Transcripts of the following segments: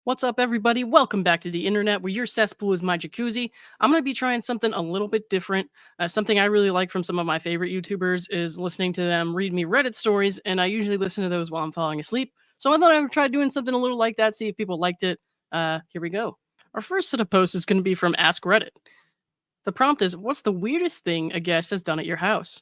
What's up, everybody? Welcome back to the internet where your cesspool is my jacuzzi. I'm going to be trying something a little bit different. Something I really like from some of my favorite YouTubers is listening to them read me Reddit stories, and I usually listen to those while I'm falling asleep. So I thought I would try doing something a little like that, see if people liked it. Here we go. Our first set of posts is going to be from AskReddit. The prompt is, what's the weirdest thing a guest has done at your house?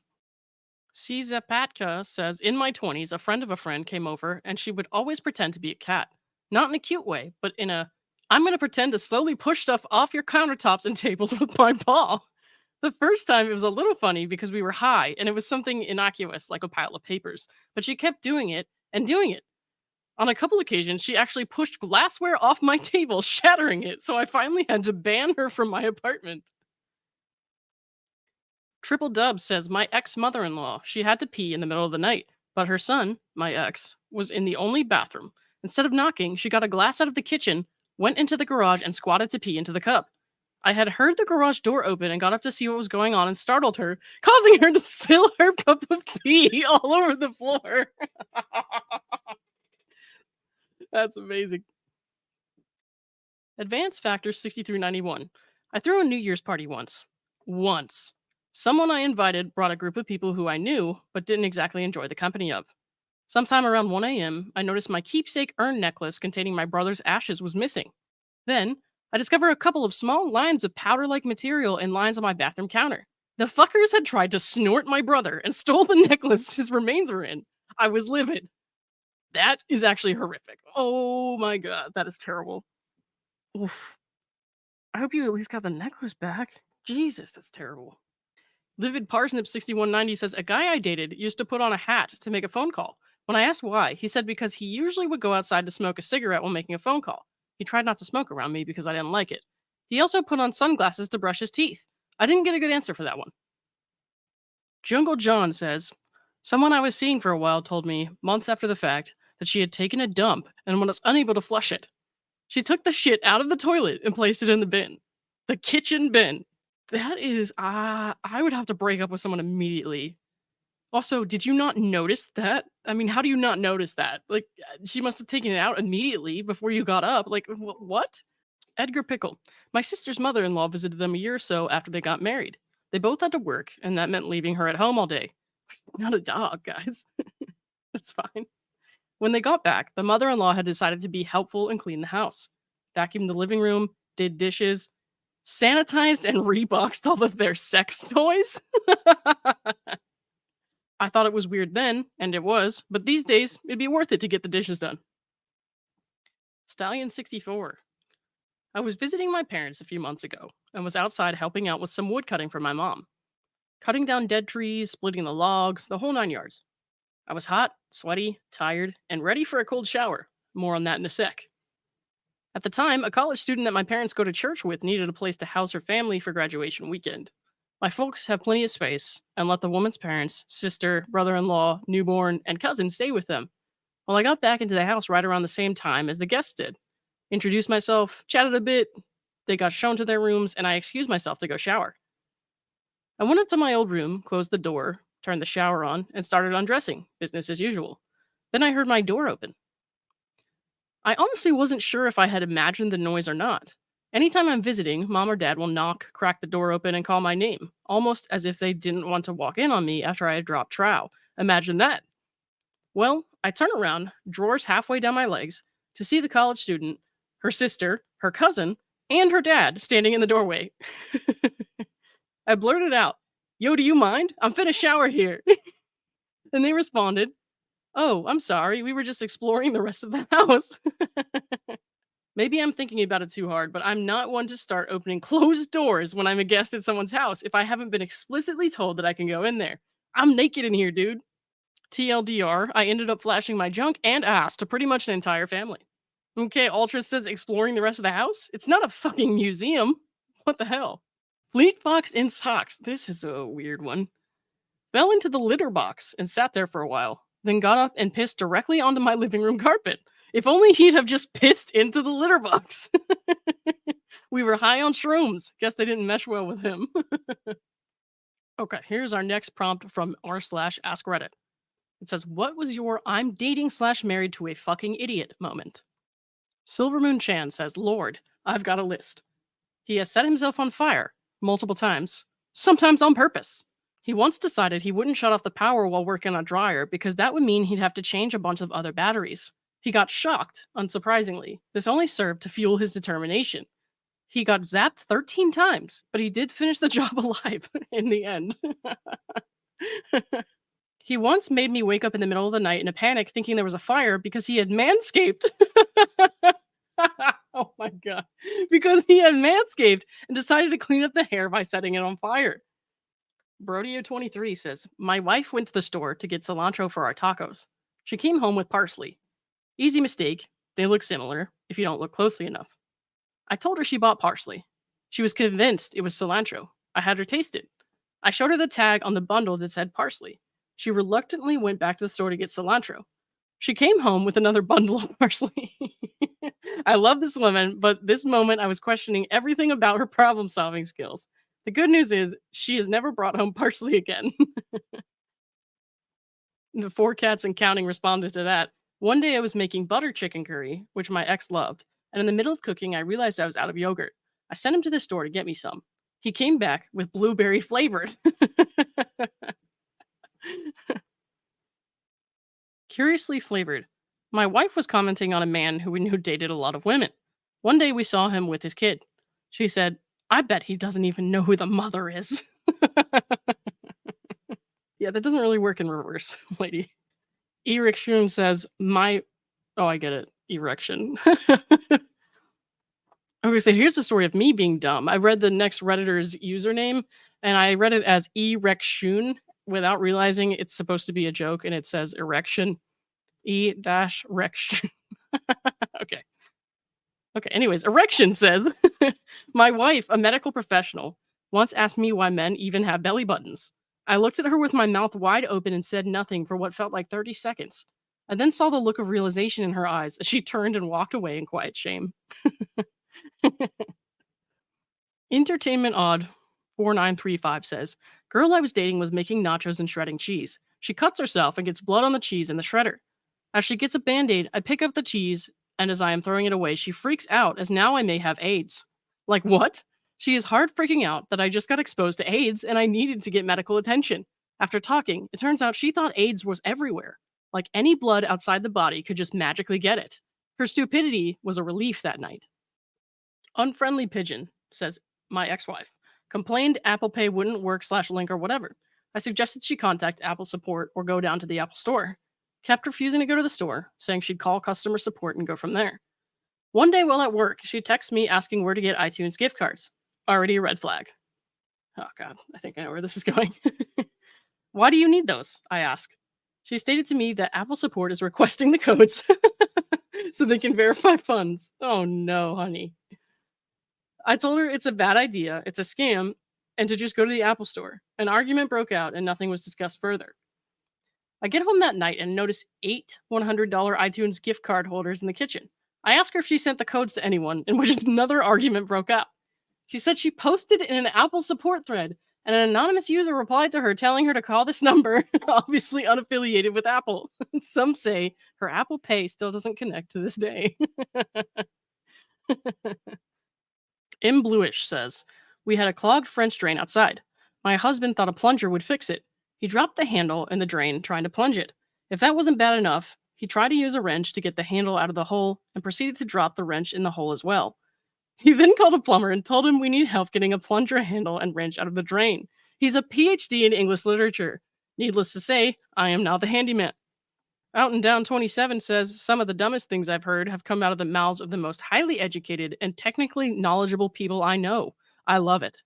Patka says, in my 20s, a friend of a friend came over and she would always pretend to be a cat. Not in a cute way, but in a, I'm going to pretend to slowly push stuff off your countertops and tables with my paw. The first time it was a little funny because we were high and it was something innocuous like a pile of papers, but she kept doing it and doing it. On a couple occasions, she actually pushed glassware off my table, shattering it, so I finally had to ban her from my apartment. Triple Dub says, my ex mother in law, she had to pee in the middle of the night, but her son, my ex, was in the only bathroom. Instead of knocking, she got a glass out of the kitchen, went into the garage, and squatted to pee into the cup. I had heard the garage door open and got up to see what was going on and startled her, causing her to spill her cup of pee all over the floor. That's amazing. Advanced Factor 6391. I threw a New Year's party once. Once. Someone I invited brought a group of people who I knew, but didn't exactly enjoy the company of. Sometime around 1 a.m., I noticed my keepsake urn necklace containing my brother's ashes was missing. Then, I discovered a couple of small lines of powder like material in lines on my bathroom counter. The fuckers had tried to snort my brother and stole the necklace his remains were in. I was livid. That is actually horrific. Oh my god, that is terrible. Oof. I hope you at least got the necklace back. Jesus, that's terrible. Livid Parsnip 6190 says, a guy I dated used to put on a hat to make a phone call. When I asked why, he said because he usually would go outside to smoke a cigarette while making a phone call. He tried not to smoke around me because I didn't like it. He also put on sunglasses to brush his teeth. I didn't get a good answer for that one. Jungle John says, someone I was seeing for a while told me, months after the fact, that she had taken a dump and was unable to flush it. She took the shit out of the toilet and placed it in the bin. The kitchen bin. That is, I would have to break up with someone immediately. Also, did you not notice that? I mean, how do you not notice that? Like, she must have taken it out immediately before you got up. Like, what? Edgar Pickle. My sister's mother in law visited them a year or so after they got married. They both had to work, and that meant leaving her at home all day. Not a dog, guys. That's fine. When they got back, the mother in law had decided to be helpful and clean the house, vacuumed the living room, did dishes, sanitized and reboxed all of their sex toys. I thought it was weird then, and it was, but these days, it'd be worth it to get the dishes done. Stallion64. I was visiting my parents a few months ago and was outside helping out with some wood cutting for my mom. Cutting down dead trees, splitting the logs, the whole 9 yards. I was hot, sweaty, tired, and ready for a cold shower. More on that in a sec. At the time, a college student that my parents go to church with needed a place to house her family for graduation weekend. My folks have plenty of space and let the woman's parents, sister, brother in law, newborn, and cousin stay with them. Well, I got back into the house right around the same time as the guests did. Introduced myself, chatted a bit, they got shown to their rooms, and I excused myself to go shower. I went up to my old room, closed the door, turned the shower on, and started undressing, business as usual. Then I heard my door open. I honestly wasn't sure if I had imagined the noise or not. Anytime I'm visiting, mom or dad will knock, crack the door open, and call my name, almost as if they didn't want to walk in on me after I had dropped trow. Imagine that. Well, I turn around, drawers halfway down my legs, to see the college student, her sister, her cousin, and her dad standing in the doorway. I blurted out, yo, do you mind? I'm finna shower here. And they responded, oh, I'm sorry, we were just exploring the rest of the house. Maybe I'm thinking about it too hard, but I'm not one to start opening closed doors when I'm a guest at someone's house if I haven't been explicitly told that I can go in there. I'm naked in here, dude. TLDR, I ended up flashing my junk and ass to pretty much an entire family. Okay, Ultra says exploring the rest of the house? It's not a fucking museum. What the hell? Fleet Fox in socks. This is a weird one. Fell into the litter box and sat there for a while, then got up and pissed directly onto my living room carpet. If only he'd have just pissed into the litter box. We were high on shrooms. Guess they didn't mesh well with him. Okay, here's our next prompt from r/AskReddit. It says, what was your I'm dating/married to a fucking idiot moment? Silvermoon Chan says, Lord, I've got a list. He has set himself on fire multiple times, sometimes on purpose. He once decided he wouldn't shut off the power while working on a dryer because that would mean he'd have to change a bunch of other batteries. He got shocked, unsurprisingly. This only served to fuel his determination. He got zapped 13 times, but he did finish the job alive in the end. He once made me wake up in the middle of the night in a panic thinking there was a fire because he had manscaped. Oh my god. Because he had manscaped and decided to clean up the hair by setting it on fire. Brodio23 says, my wife went to the store to get cilantro for our tacos. She came home with parsley. Easy mistake. They look similar if you don't look closely enough. I told her she bought parsley. She was convinced it was cilantro. I had her taste it. I showed her the tag on the bundle that said parsley. She reluctantly went back to the store to get cilantro. She came home with another bundle of parsley. I love this woman, but this moment I was questioning everything about her problem solving skills. The good news is she has never brought home parsley again. The four cats and counting responded to that. One day I was making butter chicken curry, which my ex loved, and in the middle of cooking, I realized I was out of yogurt. I sent him to the store to get me some. He came back with blueberry flavored. Curiously flavored. My wife was commenting on a man who we knew dated a lot of women. One day we saw him with his kid. She said, I bet he doesn't even know who the mother is. Yeah, that doesn't really work in reverse, lady. Erection says, oh, I get it. Erection. Okay, so here's the story of me being dumb. I read the next Redditor's username, and I read it as erection without realizing it's supposed to be a joke, and it says erection. E-rection. Okay. Okay, anyways, erection says, my wife, a medical professional, once asked me why men even have belly buttons. I looked at her with my mouth wide open and said nothing for what felt like 30 seconds. I then saw the look of realization in her eyes as she turned and walked away in quiet shame. Entertainment Odd 4935 says, girl I was dating was making nachos and shredding cheese. She cuts herself and gets blood on the cheese in the shredder. As she gets a band-aid, I pick up the cheese, and as I am throwing it away, she freaks out as now I may have AIDS. Like what? She is hard freaking out that I just got exposed to AIDS and I needed to get medical attention. After talking, it turns out she thought AIDS was everywhere. Like any blood outside the body could just magically get it. Her stupidity was a relief that night. Unfriendly Pigeon says, my ex-wife complained Apple Pay wouldn't work /link or whatever. I suggested she contact Apple support or go down to the Apple store. Kept refusing to go to the store, saying she'd call customer support and go from there. One day while at work, she texts me asking where to get iTunes gift cards. Already a red flag. Oh god, I think I know where this is going. Why do you need those? I ask. She stated to me that Apple support is requesting the codes so they can verify funds. Oh no, honey. I told her it's a bad idea, it's a scam, and to just go to the Apple store. An argument broke out and nothing was discussed further. I get home that night and notice 8 $100 iTunes gift card holders in the kitchen. I ask her if she sent the codes to anyone, in which another argument broke out. She said she posted in an Apple support thread, and an anonymous user replied to her telling her to call this number, obviously unaffiliated with Apple. Some say her Apple Pay still doesn't connect to this day. M. Bluish says, we had a clogged French drain outside. My husband thought a plunger would fix it. He dropped the handle in the drain trying to plunge it. If that wasn't bad enough, he tried to use a wrench to get the handle out of the hole and proceeded to drop the wrench in the hole as well. He then called a plumber and told him we need help getting a plunger handle and wrench out of the drain. He's a PhD in English literature. Needless to say, I am now the handyman. Out and Down 27 says, some of the dumbest things I've heard have come out of the mouths of the most highly educated and technically knowledgeable people I know. I love it.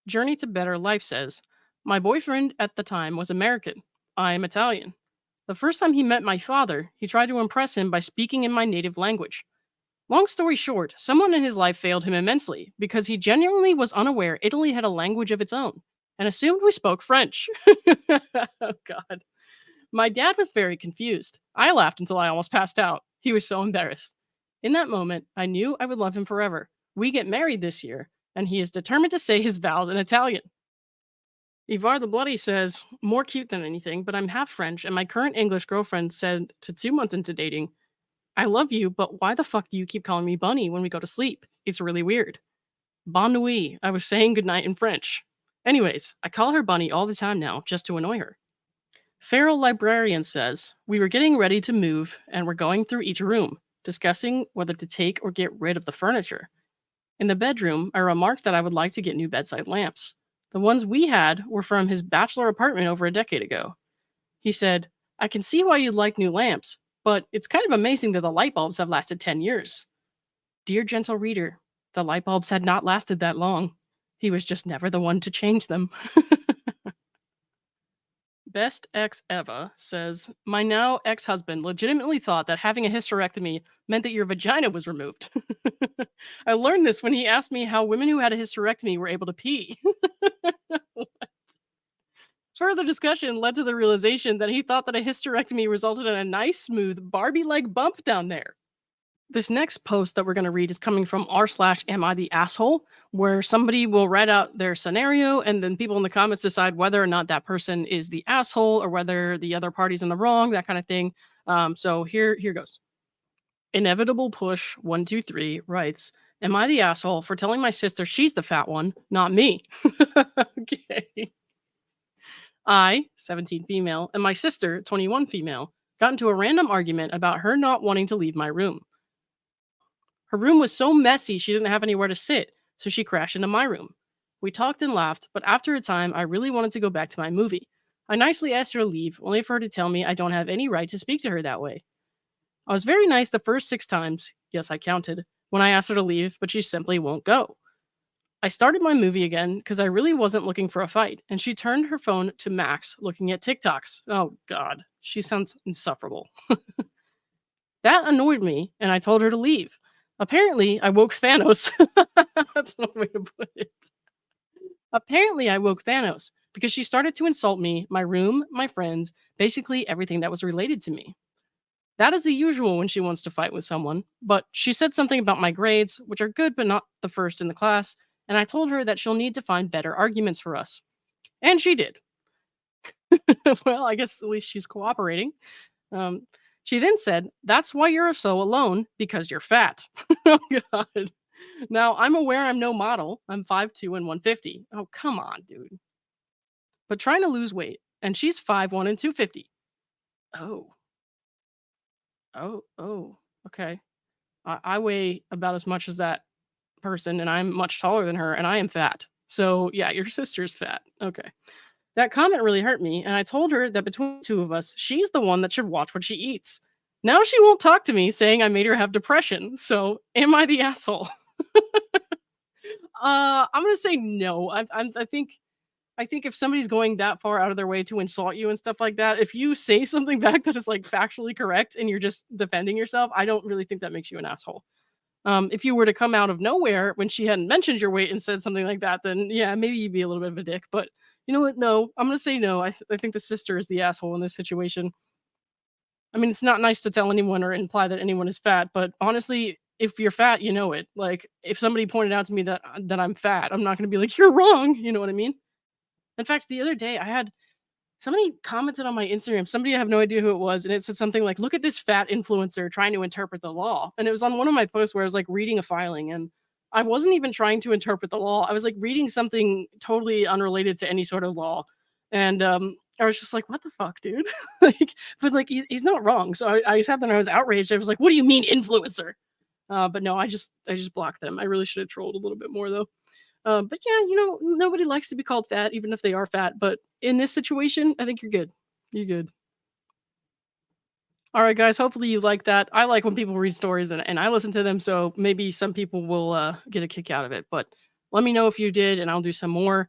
Journey to Better Life says, my boyfriend at the time was American. I am Italian. The first time he met my father, he tried to impress him by speaking in my native language. Long story short, someone in his life failed him immensely because he genuinely was unaware Italy had a language of its own and assumed we spoke French. Oh, God. My dad was very confused. I laughed until I almost passed out. He was so embarrassed. In that moment, I knew I would love him forever. We get married this year, and he is determined to say his vows in Italian. Ivar the Bloody says, more cute than anything, but I'm half French, and my current English girlfriend said to 2 months into dating, I love you, but why the fuck do you keep calling me bunny when we go to sleep? It's really weird. Bon nuit. I was saying goodnight in French. Anyways, I call her bunny all the time now just to annoy her. Feral Librarian says, we were getting ready to move and we're going through each room, discussing whether to take or get rid of the furniture. In the bedroom, I remarked that I would like to get new bedside lamps. The ones we had were from his bachelor apartment over a decade ago. He said, I can see why you'd like new lamps, but it's kind of amazing that the light bulbs have lasted 10 years. Dear gentle reader, the light bulbs had not lasted that long. He was just never the one to change them. Best ex Eva says, my now ex husband legitimately thought that having a hysterectomy meant that your vagina was removed. I learned this when he asked me how women who had a hysterectomy were able to pee. Further discussion led to the realization that he thought that a hysterectomy resulted in a nice, smooth, Barbie like bump down there. This next post that we're going to read is coming from r/am I the asshole, where somebody will write out their scenario and then people in the comments decide whether or not that person is the asshole or whether the other party's in the wrong, that kind of thing. So here goes. Inevitable Push 123 writes, am I the asshole for telling my sister she's the fat one, not me? Okay. I, 17 female, and my sister, 21 female, got into a random argument about her not wanting to leave my room. Her room was so messy she didn't have anywhere to sit, so she crashed into my room. We talked and laughed, but after a time, I really wanted to go back to my movie. I nicely asked her to leave, only for her to tell me I don't have any right to speak to her that way. I was very nice the first 6 times, yes, I counted, when I asked her to leave, but she simply won't go. I started my movie again because I really wasn't looking for a fight, and she turned her phone to max, looking at TikToks. Oh, God, she sounds insufferable. That annoyed me, and I told her to leave. Apparently, I woke Thanos. That's no way to put it. Apparently, I woke Thanos because she started to insult me, my room, my friends, basically everything that was related to me. That is the usual when she wants to fight with someone, but she said something about my grades, which are good but not the first in the class, and I told her that she'll need to find better arguments for us. And she did. Well, I guess at least she's cooperating. Um, she then said, that's why you're so alone, because you're fat. Oh, God. Now, I'm aware I'm no model. I'm 5'2" and 150. Oh, come on, dude. But trying to lose weight, and she's 5'1" and 250. Oh, oh, okay. I weigh about as much as that person, and I'm much taller than her, and I am fat. So, yeah, your sister's fat. Okay. That comment really hurt me, and I told her that between the two of us, she's the one that should watch what she eats. Now she won't talk to me, saying I made her have depression. So, am I the asshole? I'm gonna say no. I think if somebody's going that far out of their way to insult you and stuff like that, if you say something back that is like factually correct and you're just defending yourself, I don't really think that makes you an asshole. If you were to come out of nowhere when she hadn't mentioned your weight and said something like that, then yeah, maybe you'd be a little bit of a dick. But you know what? No, I'm gonna say no. I think the sister is the asshole in this situation. I mean, it's not nice to tell anyone or imply that anyone is fat, but honestly, if you're fat, you know it. Like if somebody pointed out to me that I'm fat, I'm not gonna be like you're wrong. You know what I mean? In fact, the other day I had somebody commented on my Instagram. Somebody, I have no idea who it was, and it said something like, "Look at this fat influencer trying to interpret the law." And it was on one of my posts where I was like reading a filing, and I wasn't even trying to interpret the law. I was like reading something totally unrelated to any sort of law, and I was just like, "What the fuck, dude?" Like, but like he's not wrong. So I sat there and I was outraged. I was like, "What do you mean influencer?" But no, I just blocked them. I really should have trolled a little bit more though. But yeah, nobody likes to be called fat, even if they are fat. But in this situation, I think you're good. You're good. All right, guys. Hopefully you like that. I like when people read stories and I listen to them. So maybe some people will get a kick out of it. But let me know if you did, and I'll do some more.